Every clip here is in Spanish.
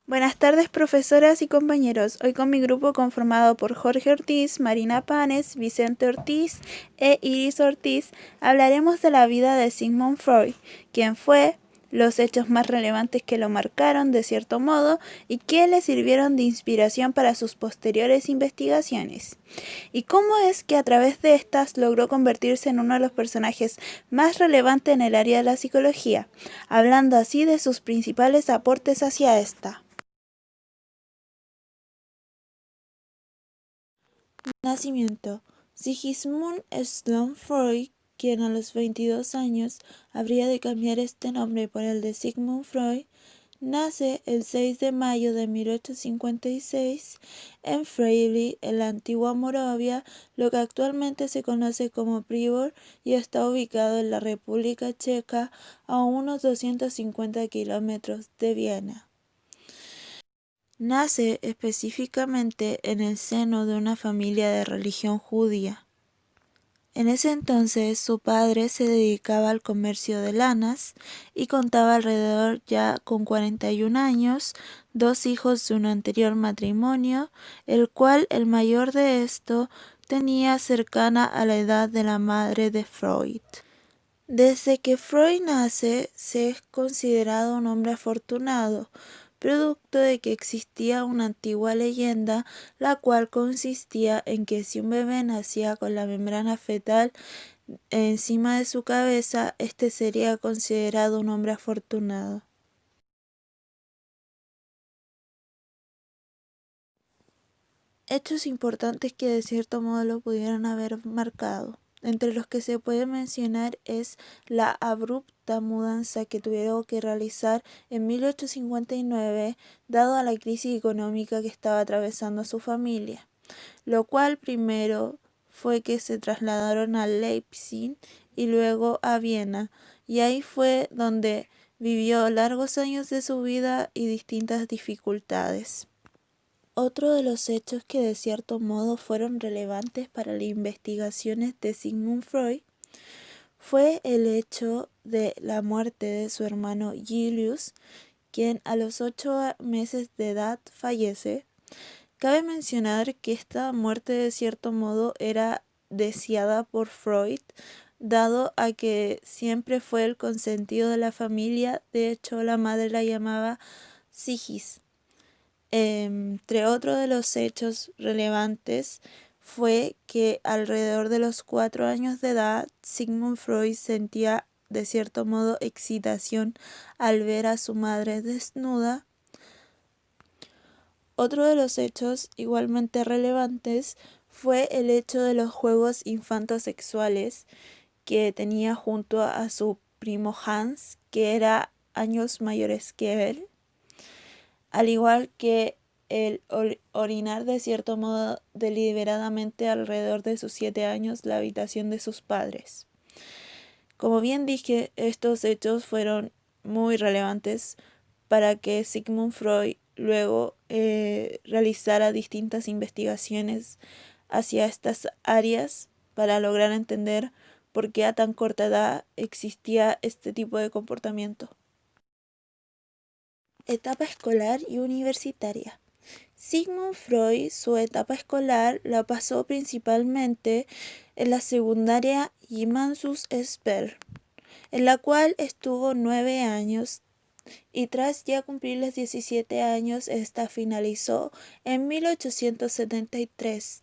Buenas tardes, profesoras y compañeros. Hoy con mi grupo conformado por Jorge Ortiz, Marina Panes, Vicente Ortiz e Iris Ortiz hablaremos de la vida de Sigmund Freud, quien fue, los hechos más relevantes que lo marcaron de cierto modo y que le sirvieron de inspiración para sus posteriores investigaciones, y cómo es que a través de estas logró convertirse en uno de los personajes más relevantes en el área de la psicología, hablando así de sus principales aportes hacia esta. Nacimiento: Sigismund Sloan Freud, quien a los 22 años habría de cambiar este nombre por el de Sigmund Freud, nace el 6 de mayo de 1856 en Freilich, en la antigua Moravia, lo que actualmente se conoce como Pribor, y está ubicado en la República Checa, a unos 250 kilómetros de Viena. Nace específicamente en el seno de una familia de religión judía. En ese entonces su padre se dedicaba al comercio de lanas y contaba alrededor ya con 41 años, dos hijos de un anterior matrimonio, el cual el mayor de esto tenía cercana a la edad de la madre de Freud. Desde que Freud nace, se es considerado un hombre afortunado, producto de que existía una antigua leyenda, la cual consistía en que si un bebé nacía con la membrana fetal encima de su cabeza, este sería considerado un hombre afortunado. Hechos importantes que de cierto modo lo pudieron haber marcado. Entre los que se puede mencionar es la abrupta mudanza que tuvieron que realizar en 1859, dado a la crisis económica que estaba atravesando su familia, lo cual primero fue que se trasladaron a Leipzig y luego a Viena, y ahí fue donde vivió largos años de su vida y distintas dificultades. Otro de los hechos que de cierto modo fueron relevantes para las investigaciones de Sigmund Freud fue el hecho de la muerte de su hermano Julius, quien a los 8 meses de edad fallece. Cabe mencionar que esta muerte de cierto modo era deseada por Freud, dado a que siempre fue el consentido de la familia. De hecho, la madre la llamaba Sigis. Entre otros de los hechos relevantes fue que alrededor de los 4 años de edad, Sigmund Freud sentía de cierto modo excitación al ver a su madre desnuda. Otro de los hechos igualmente relevantes fue el hecho de los juegos infantosexuales que tenía junto a su primo Hans, que era años mayores que él, al igual que el orinar de cierto modo deliberadamente alrededor de sus 7 años la habitación de sus padres. Como bien dije, estos hechos fueron muy relevantes para que Sigmund Freud luego realizara distintas investigaciones hacia estas áreas para lograr entender por qué a tan corta edad existía este tipo de comportamiento. Etapa escolar y universitaria. Sigmund Freud su etapa escolar la pasó principalmente en la secundaria Johannes Sperl, en la cual estuvo 9 años, y tras ya cumplir los 17 años, esta finalizó en 1873.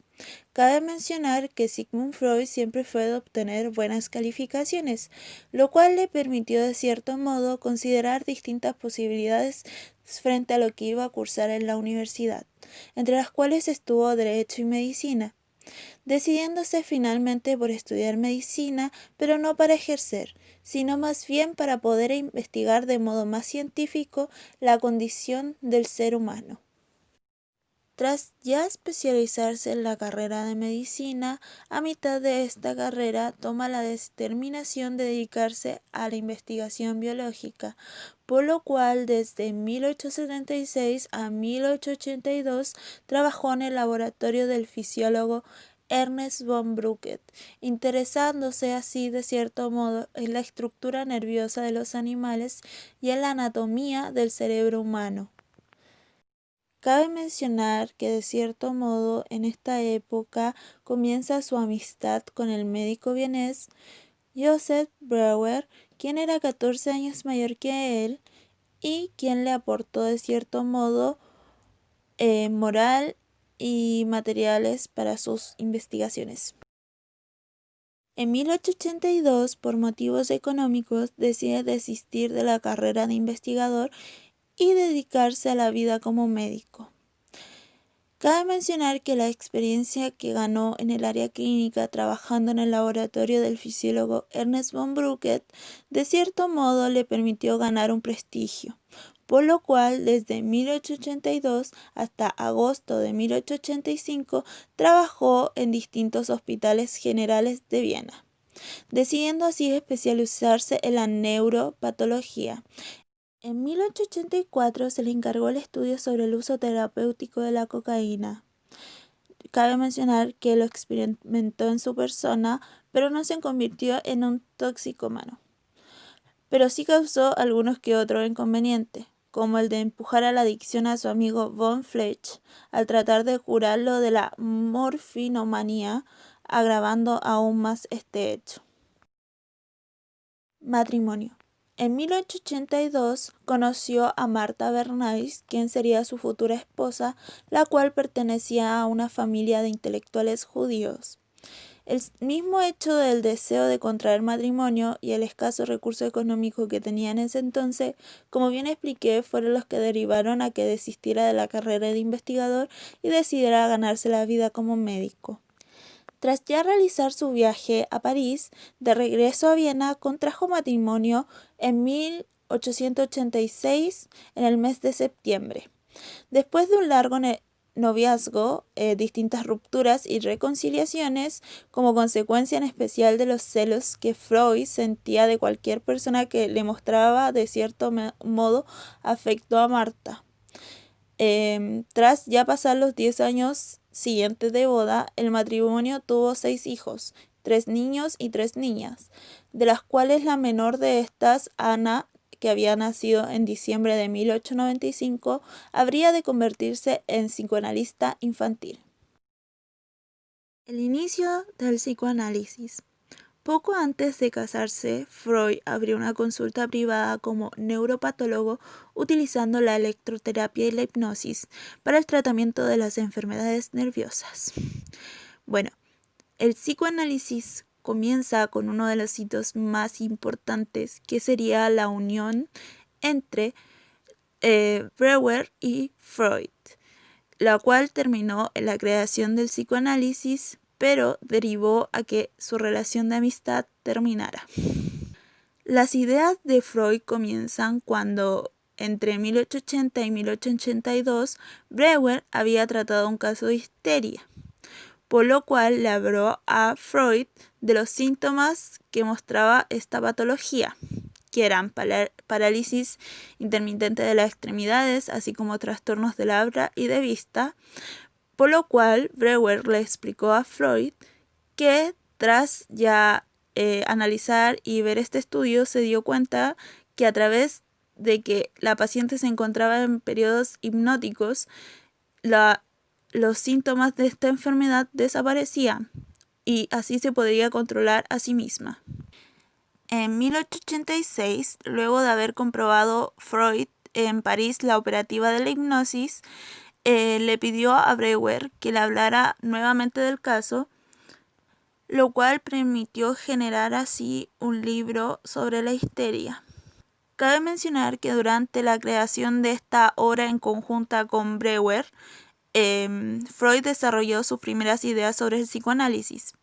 Cabe mencionar que Sigmund Freud siempre fue de obtener buenas calificaciones, lo cual le permitió de cierto modo considerar distintas posibilidades frente a lo que iba a cursar en la universidad, entre las cuales estuvo Derecho y Medicina, decidiéndose finalmente por estudiar medicina, pero no para ejercer, sino más bien para poder investigar de modo más científico la condición del ser humano. Tras ya especializarse en la carrera de medicina, a mitad de esta carrera toma la determinación de dedicarse a la investigación biológica, por lo cual desde 1876 a 1882 trabajó en el laboratorio del fisiólogo Ernest von Bruckner, interesándose así de cierto modo en la estructura nerviosa de los animales y en la anatomía del cerebro humano. Cabe mencionar que de cierto modo en esta época comienza su amistad con el médico vienés Joseph Breuer, quien era 14 años mayor que él y quien le aportó de cierto modo moral y materiales para sus investigaciones. En 1882, por motivos económicos, decide desistir de la carrera de investigador y dedicarse a la vida como médico. Cabe mencionar que la experiencia que ganó en el área clínica trabajando en el laboratorio del fisiólogo Ernest von Bruckett de cierto modo le permitió ganar un prestigio, por lo cual desde 1882 hasta agosto de 1885 trabajó en distintos hospitales generales de Viena, decidiendo así especializarse en la neuropatología. En 1884 se le encargó el estudio sobre el uso terapéutico de la cocaína. Cabe mencionar que lo experimentó en su persona, pero no se convirtió en un toxicómano. Pero sí causó algunos que otros inconvenientes, como el de empujar a la adicción a su amigo von Fletch al tratar de curarlo de la morfinomanía, agravando aún más este hecho. Matrimonio. En 1882 conoció a Martha Bernays, quien sería su futura esposa, la cual pertenecía a una familia de intelectuales judíos. El mismo hecho del deseo de contraer matrimonio y el escaso recurso económico que tenía en ese entonces, como bien expliqué, fueron los que derivaron a que desistiera de la carrera de investigador y decidiera ganarse la vida como médico. Tras ya realizar su viaje a París, de regreso a Viena, contrajo matrimonio en 1886 en el mes de septiembre. Después de un largo noviazgo, distintas rupturas y reconciliaciones, como consecuencia en especial de los celos que Freud sentía de cualquier persona que le mostraba de cierto modo afecto a Marta. Tras ya pasar los 10 años siguientes de boda, el matrimonio tuvo 6 hijos, 3 niños y 3 niñas, de las cuales la menor de estas, Ana, que había nacido en diciembre de 1895, habría de convertirse en psicoanalista infantil. El inicio del psicoanálisis. Poco antes de casarse, Freud abrió una consulta privada como neuropatólogo utilizando la electroterapia y la hipnosis para el tratamiento de las enfermedades nerviosas. Bueno, el psicoanálisis comienza con uno de los hitos más importantes, que sería la unión entre Breuer y Freud, la cual terminó en la creación del psicoanálisis, pero derivó a que su relación de amistad terminara. Las ideas de Freud comienzan cuando, entre 1880 y 1882, Breuer había tratado un caso de histeria, por lo cual le habló a Freud de los síntomas que mostraba esta patología, que eran parálisis intermitente de las extremidades, así como trastornos del habla y de vista, por lo cual Breuer le explicó a Freud que tras ya analizar y ver este estudio se dio cuenta que a través de que la paciente se encontraba en periodos hipnóticos, los síntomas de esta enfermedad desaparecían y así se podría controlar a sí misma. En 1886, luego de haber comprobado Freud en París la operativa de la hipnosis, le pidió a Breuer que le hablara nuevamente del caso, lo cual permitió generar así un libro sobre la histeria. Cabe mencionar que durante la creación de esta obra en conjunta con Breuer, Freud desarrolló sus primeras ideas sobre el psicoanálisis.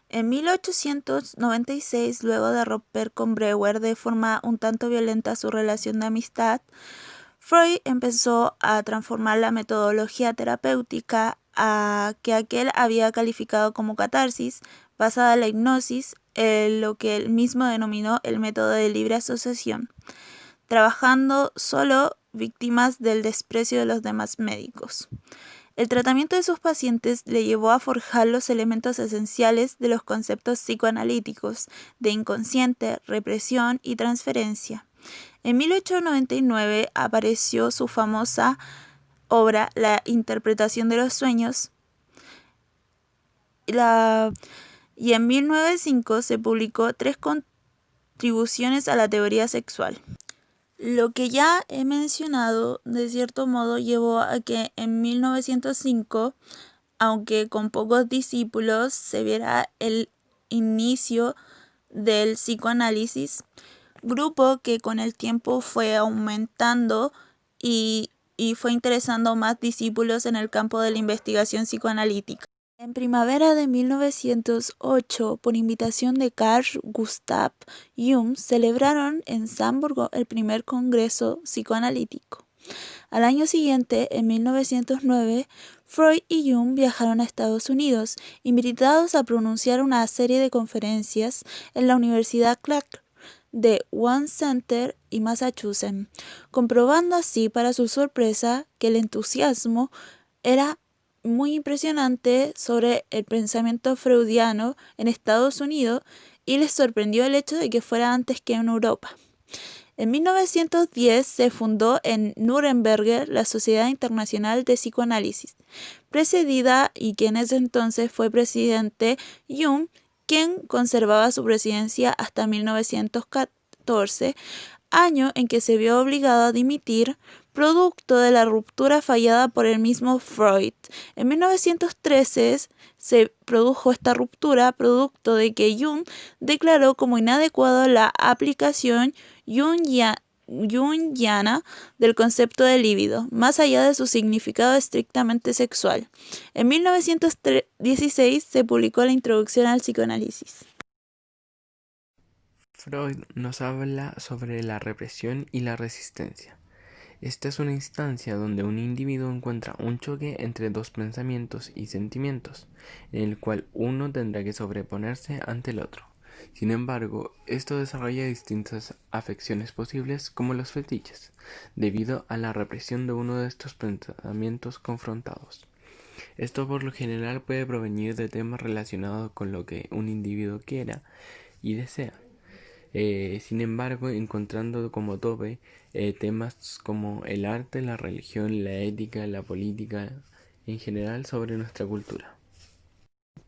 En 1896, luego de romper con Breuer de forma un tanto violenta su relación de amistad, Freud empezó a transformar la metodología terapéutica que aquel había calificado como catarsis, basada en la hipnosis, lo que él mismo denominó el método de libre asociación, trabajando solo víctimas del desprecio de los demás médicos. El tratamiento de sus pacientes le llevó a forjar los elementos esenciales de los conceptos psicoanalíticos de inconsciente, represión y transferencia, En 1899 apareció su famosa obra La interpretación de los sueños, y en 1905 se publicó 3 contribuciones a la teoría sexual. Lo que ya he mencionado, de cierto modo, llevó a que en 1905, aunque con pocos discípulos, se viera el inicio del psicoanálisis, grupo que con el tiempo fue aumentando y fue interesando más discípulos en el campo de la investigación psicoanalítica. En primavera de 1908, por invitación de Carl Gustav Jung, celebraron en Hamburgo el primer congreso psicoanalítico. Al año siguiente, en 1909, Freud y Jung viajaron a Estados Unidos, invitados a pronunciar una serie de conferencias en la Universidad Clark de One Center y Massachusetts, comprobando así, para su sorpresa, que el entusiasmo era muy impresionante sobre el pensamiento freudiano en Estados Unidos, y les sorprendió el hecho de que fuera antes que en Europa. En 1910 se fundó en Nuremberg la Sociedad Internacional de Psicoanálisis, precedida y que en ese entonces fue presidente Jung, quien conservaba su presidencia hasta 1914, año en que se vio obligado a dimitir, producto de la ruptura fallada por el mismo Freud. En 1913 se produjo esta ruptura, producto de que Jung declaró como inadecuado la aplicación junguiana del concepto de libido, más allá de su significado estrictamente sexual. En 1916 se publicó la Introducción al psicoanálisis. Freud nos habla sobre la represión y la resistencia. Esta es una instancia donde un individuo encuentra un choque entre dos pensamientos y sentimientos, en el cual uno tendrá que sobreponerse ante el otro. Sin embargo, esto desarrolla distintas afecciones posibles, como los fetiches, debido a la represión de uno de estos pensamientos confrontados. Esto por lo general puede provenir de temas relacionados con lo que un individuo quiera y desea. Sin embargo, encontrando como tope temas como el arte, la religión, la ética, la política, en general sobre nuestra cultura.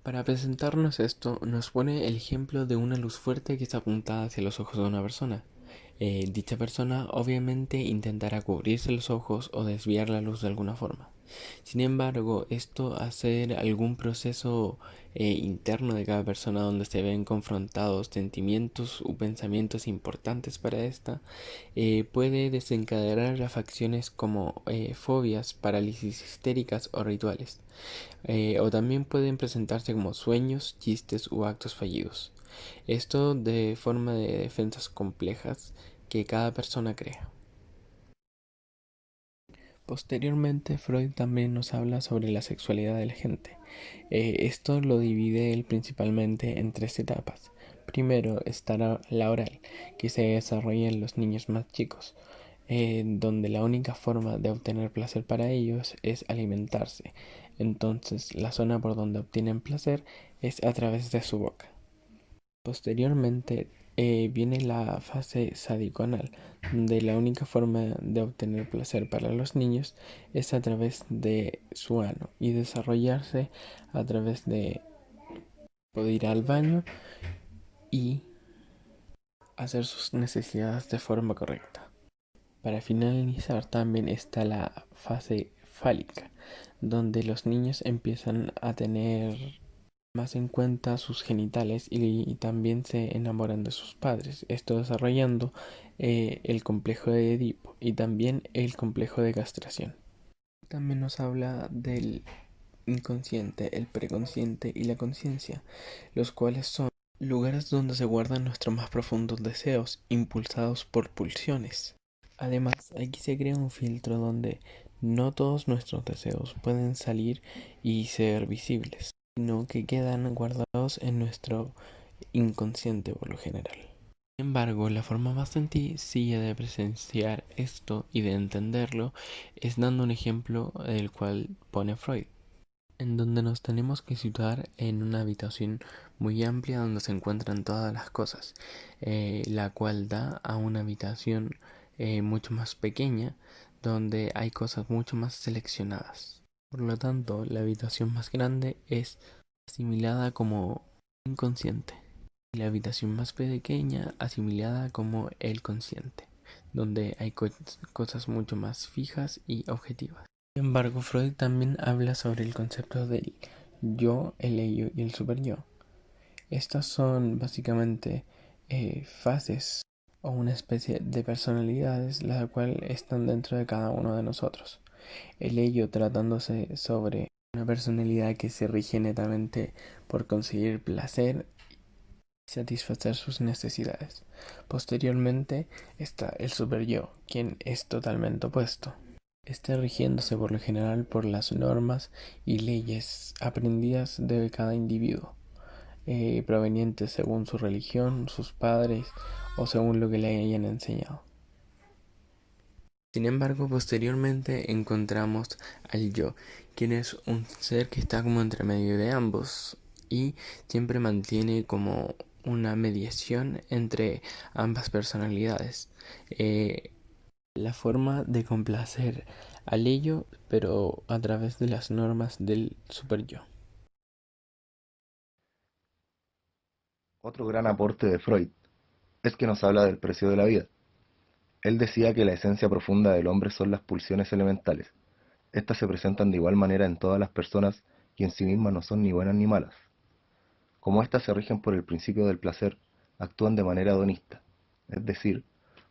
Para presentarnos esto, nos pone el ejemplo de una luz fuerte que está apuntada hacia los ojos de una persona. Dicha persona obviamente intentará cubrirse los ojos o desviar la luz de alguna forma. Sin embargo, esto hacer algún proceso interno de cada persona donde se ven confrontados sentimientos u pensamientos importantes para esta, puede desencadenar las facciones como fobias, parálisis histéricas o rituales. O también pueden presentarse como sueños, chistes u actos fallidos. Esto de forma de defensas complejas que cada persona crea. Posteriormente, Freud también nos habla sobre la sexualidad de la gente. Esto lo divide él principalmente en 3 etapas. Primero está la oral, que se desarrolla en los niños más chicos, donde la única forma de obtener placer para ellos es alimentarse. Entonces, la zona por donde obtienen placer es a través de su boca. Posteriormente viene la fase sádico-anal, donde la única forma de obtener placer para los niños es a través de su ano y desarrollarse a través de poder ir al baño y hacer sus necesidades de forma correcta. Para finalizar también está la fase fálica, donde los niños empiezan a tener más en cuenta sus genitales y también se enamoran de sus padres, esto desarrollando el complejo de Edipo y también el complejo de castración. También nos habla del inconsciente, el preconsciente y la conciencia, los cuales son lugares donde se guardan nuestros más profundos deseos, impulsados por pulsiones. Además, aquí se crea un filtro donde no todos nuestros deseos pueden salir y ser visibles, sino que quedan guardados en nuestro inconsciente por lo general. Sin embargo, la forma más sencilla de presenciar esto y de entenderlo es dando un ejemplo del cual pone Freud. en donde nos tenemos que situar en una habitación muy amplia donde se encuentran todas las cosas, la cual da a una habitación mucho más pequeña donde hay cosas mucho más seleccionadas. Por lo tanto, la habitación más grande es asimilada como inconsciente y la habitación más pequeña asimilada como el consciente, donde hay cosas mucho más fijas y objetivas. Sin embargo, Freud también habla sobre el concepto del yo, el ello y el superyo. Estas son básicamente fases o una especie de personalidades las cuales están dentro de cada uno de nosotros. El ello tratándose sobre una personalidad que se rige netamente por conseguir placer y satisfacer sus necesidades. Posteriormente está el superyo, quien es totalmente opuesto, esté rigiéndose por lo general por las normas y leyes aprendidas de cada individuo, provenientes según su religión, sus padres o según lo que le hayan enseñado. Sin embargo, posteriormente encontramos al yo, quien es un ser que está como entre medio de ambos y siempre mantiene como una mediación entre ambas personalidades. La forma de complacer al ello, pero a través de las normas del super yo. Otro gran aporte de Freud es que nos habla del precio de la vida. Él decía que la esencia profunda del hombre son las pulsiones elementales. Estas se presentan de igual manera en todas las personas y en sí mismas no son ni buenas ni malas. Como éstas se rigen por el principio del placer, actúan de manera hedonista, es decir,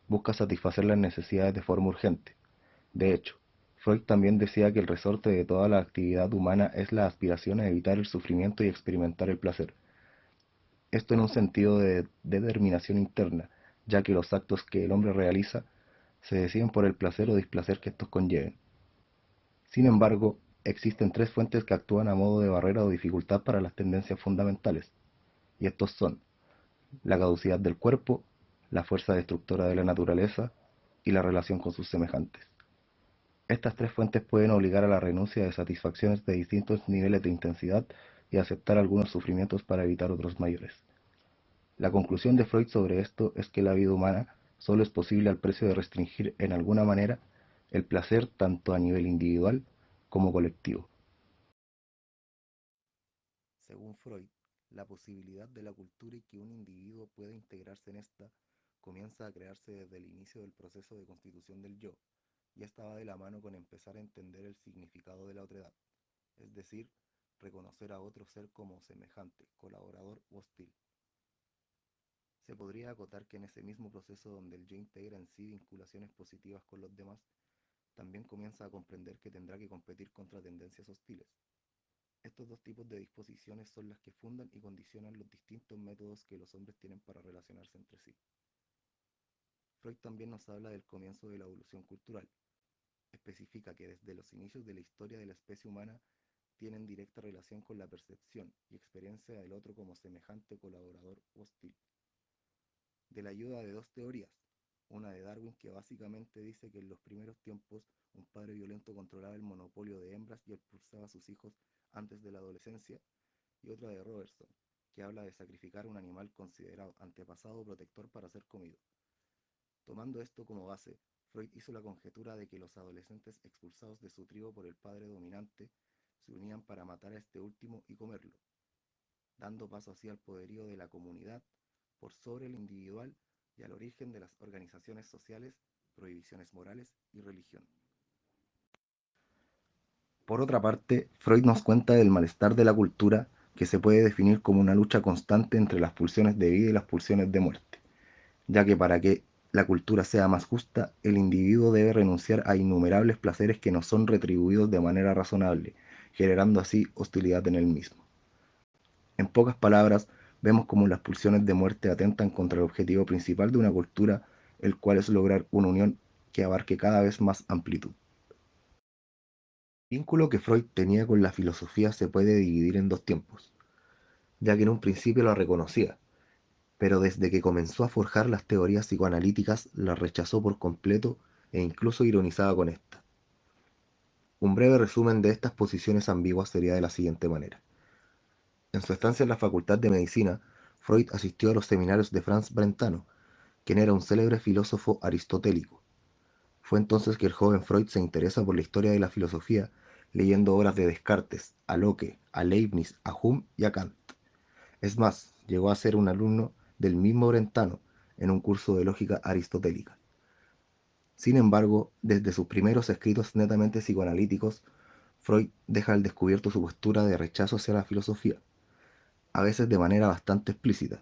busca satisfacer las necesidades de forma urgente. De hecho, Freud también decía que el resorte de toda la actividad humana es la aspiración a evitar el sufrimiento y experimentar el placer. Esto en un sentido de determinación interna, ya que los actos que el hombre realiza se deciden por el placer o displacer que estos conlleven. Sin embargo, existen tres fuentes que actúan a modo de barrera o dificultad para las tendencias fundamentales, y estos son la caducidad del cuerpo, la fuerza destructora de la naturaleza y la relación con sus semejantes. Estas tres fuentes pueden obligar a la renuncia de satisfacciones de distintos niveles de intensidad y aceptar algunos sufrimientos para evitar otros mayores. La conclusión de Freud sobre esto es que la vida humana solo es posible al precio de restringir en alguna manera el placer tanto a nivel individual como colectivo. Según Freud, la posibilidad de la cultura y que un individuo pueda integrarse en esta comienza a crearse desde el inicio del proceso de constitución del yo, y esta va de la mano con empezar a entender el significado de la otredad, es decir, reconocer a otro ser como semejante, colaborador u hostil. Se podría acotar que en ese mismo proceso donde el yo integra en sí vinculaciones positivas con los demás, también comienza a comprender que tendrá que competir contra tendencias hostiles. Estos dos tipos de disposiciones son las que fundan y condicionan los distintos métodos que los hombres tienen para relacionarse entre sí. Freud también nos habla del comienzo de la evolución cultural. Especifica que desde los inicios de la historia de la especie humana tienen directa relación con la percepción y experiencia del otro como semejante, colaborador o hostil. De la ayuda de dos teorías, una de Darwin que básicamente dice que en los primeros tiempos un padre violento controlaba el monopolio de hembras y expulsaba a sus hijos antes de la adolescencia, y otra de Robertson, que habla de sacrificar un animal considerado antepasado protector para ser comido. Tomando esto como base, Freud hizo la conjetura de que los adolescentes expulsados de su tribu por el padre dominante se unían para matar a este último y comerlo, dando paso así al poderío de la comunidad por sobre el individual y al origen de las organizaciones sociales, prohibiciones morales y religión. Por otra parte, Freud nos cuenta del malestar de la cultura, que se puede definir como una lucha constante entre las pulsiones de vida y las pulsiones de muerte, ya que para que la cultura sea más justa, el individuo debe renunciar a innumerables placeres que no son retribuidos de manera razonable, generando así hostilidad en él mismo. En pocas palabras, vemos cómo las pulsiones de muerte atentan contra el objetivo principal de una cultura, el cual es lograr una unión que abarque cada vez más amplitud. El vínculo que Freud tenía con la filosofía se puede dividir en dos tiempos, ya que en un principio la reconocía, pero desde que comenzó a forjar las teorías psicoanalíticas la rechazó por completo e incluso ironizaba con esta. Un breve resumen de estas posiciones ambiguas sería de la siguiente manera. En su estancia en la Facultad de Medicina, Freud asistió a los seminarios de Franz Brentano, quien era un célebre filósofo aristotélico. Fue entonces que el joven Freud se interesa por la historia de la filosofía, leyendo obras de Descartes, a Locke, a Leibniz, a Hume y a Kant. Es más, llegó a ser un alumno del mismo Brentano en un curso de lógica aristotélica. Sin embargo, desde sus primeros escritos netamente psicoanalíticos, Freud deja al descubierto su postura de rechazo hacia la filosofía, a veces de manera bastante explícita,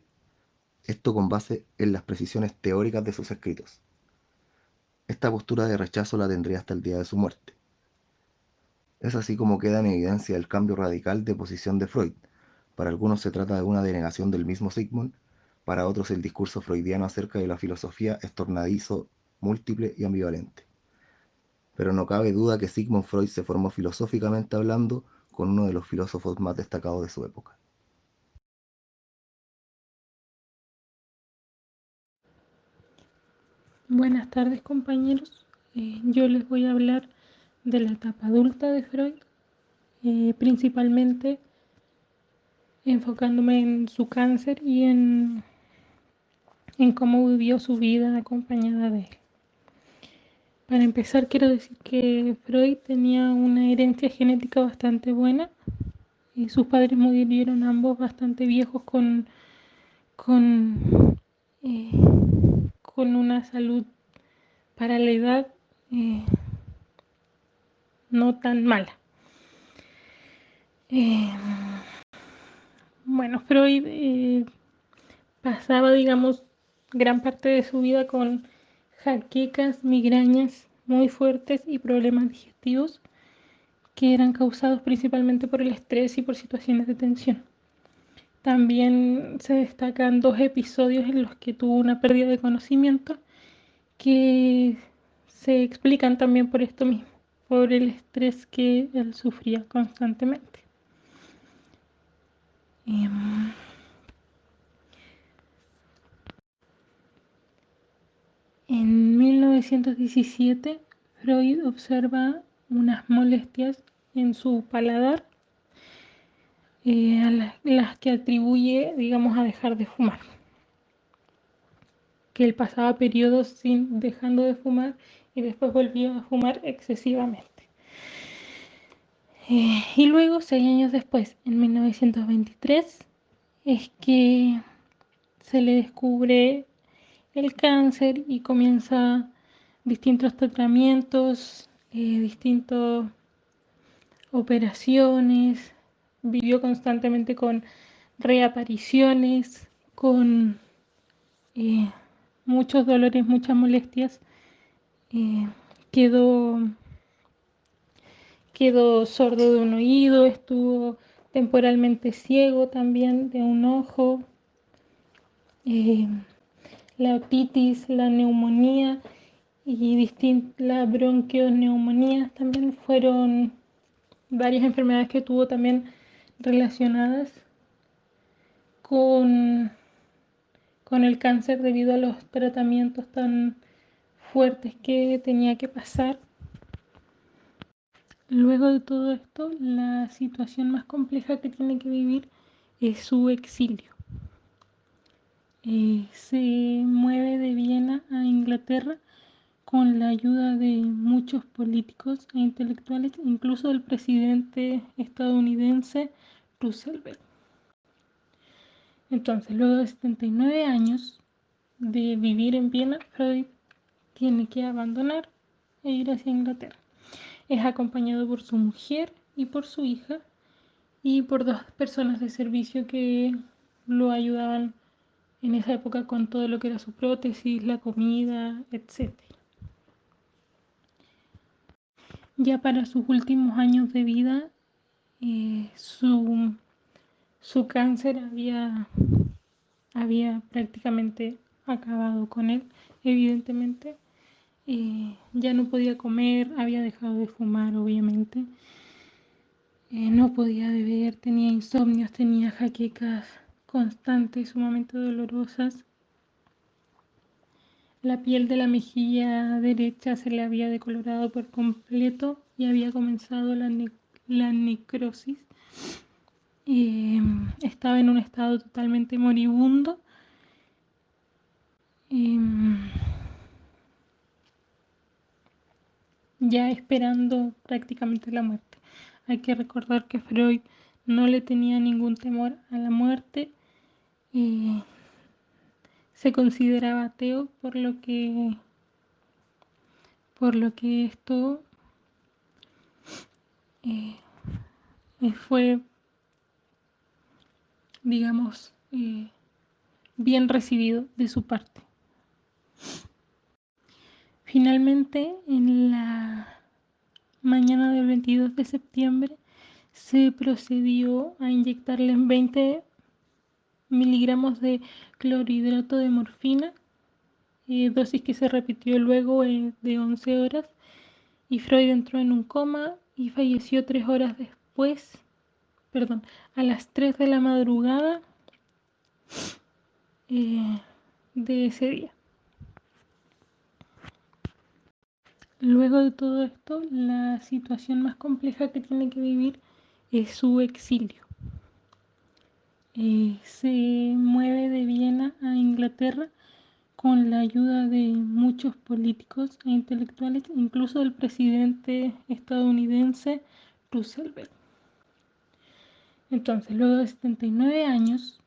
esto con base en las precisiones teóricas de sus escritos. Esta postura de rechazo la tendría hasta el día de su muerte. Es así como queda en evidencia el cambio radical de posición de Freud. Para algunos se trata de una denegación del mismo Sigmund, para otros el discurso freudiano acerca de la filosofía es tornadizo, múltiple y ambivalente. Pero no cabe duda que Sigmund Freud se formó filosóficamente hablando con uno de los filósofos más destacados de su época. Buenas tardes, compañeros. Yo les voy a hablar de la etapa adulta de Freud, principalmente enfocándome en su cáncer y en cómo vivió su vida acompañada de él. Para empezar, quiero decir que Freud tenía una herencia genética bastante buena y sus padres murieron ambos bastante viejos con, eh, con una salud para la edad no tan mala. Bueno, Freud pasaba, digamos, gran parte de su vida con jaquecas, migrañas muy fuertes y problemas digestivos que eran causados principalmente por el estrés y por situaciones de tensión. También se destacan dos episodios en los que tuvo una pérdida de conocimiento que se explican también por esto mismo, por el estrés que él sufría constantemente. En 1917, Freud observa unas molestias en su paladar a las que atribuye, digamos, a dejar de fumar. Que él pasaba periodos sin dejando de fumar y después volvía a fumar excesivamente. Y luego, 6 años después, en 1923, es que se le descubre el cáncer y comienza distintos tratamientos, distintas operaciones, vivió constantemente con reapariciones, con eh, muchos dolores, muchas molestias. Eh, quedó, quedó sordo de un oído, estuvo temporalmente ciego también de un ojo. La otitis, la neumonía y las bronquioneumonías también fueron varias enfermedades que tuvo también relacionadas con, con el cáncer debido a los tratamientos tan fuertes que tenía que pasar. Luego de todo esto, la situación más compleja que tiene que vivir es su exilio. Se mueve de Viena a Inglaterra con la ayuda de muchos políticos e intelectuales, incluso del presidente estadounidense Roosevelt. Entonces, luego de 79 años de vivir en Viena, Freud tiene que abandonar e ir hacia Inglaterra. Es acompañado por su mujer y por su hija y por dos personas de servicio que lo ayudaban en esa época con todo lo que era su prótesis, la comida, etc. Ya para sus últimos años de vida, eh, su, su cáncer había prácticamente acabado con él, evidentemente. Ya no podía comer, había dejado de fumar, obviamente. No podía beber, tenía insomnios, tenía jaquecas constantes, sumamente dolorosas. La piel de la mejilla derecha se le había decolorado por completo y había comenzado la necrosis. Estaba en un estado totalmente moribundo. Ya esperando prácticamente la muerte. Hay que recordar que Freud no le tenía ningún temor a la muerte. Se consideraba ateo, por lo que esto eh, fue, digamos, bien recibido de su parte. Finalmente, en la mañana del 22 de septiembre, se procedió a inyectarle 20 miligramos de clorhidrato de morfina, dosis que se repitió luego de 11 horas, y Freud entró en un coma y falleció 3 horas después, a las 3 de la madrugada de ese día. Luego de todo esto, la situación más compleja que tiene que vivir es su exilio. Se mueve de Viena a Inglaterra con la ayuda de muchos políticos e intelectuales, incluso del presidente estadounidense Roosevelt. Entonces, luego de 79 años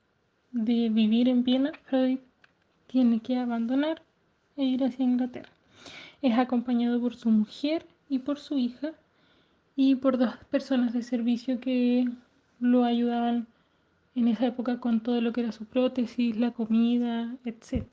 de vivir en Viena, Freud tiene que abandonar e ir hacia Inglaterra. Es acompañado por su mujer y por su hija y por 2 personas de servicio que lo ayudaban en esa época con todo lo que era su prótesis, la comida, etc.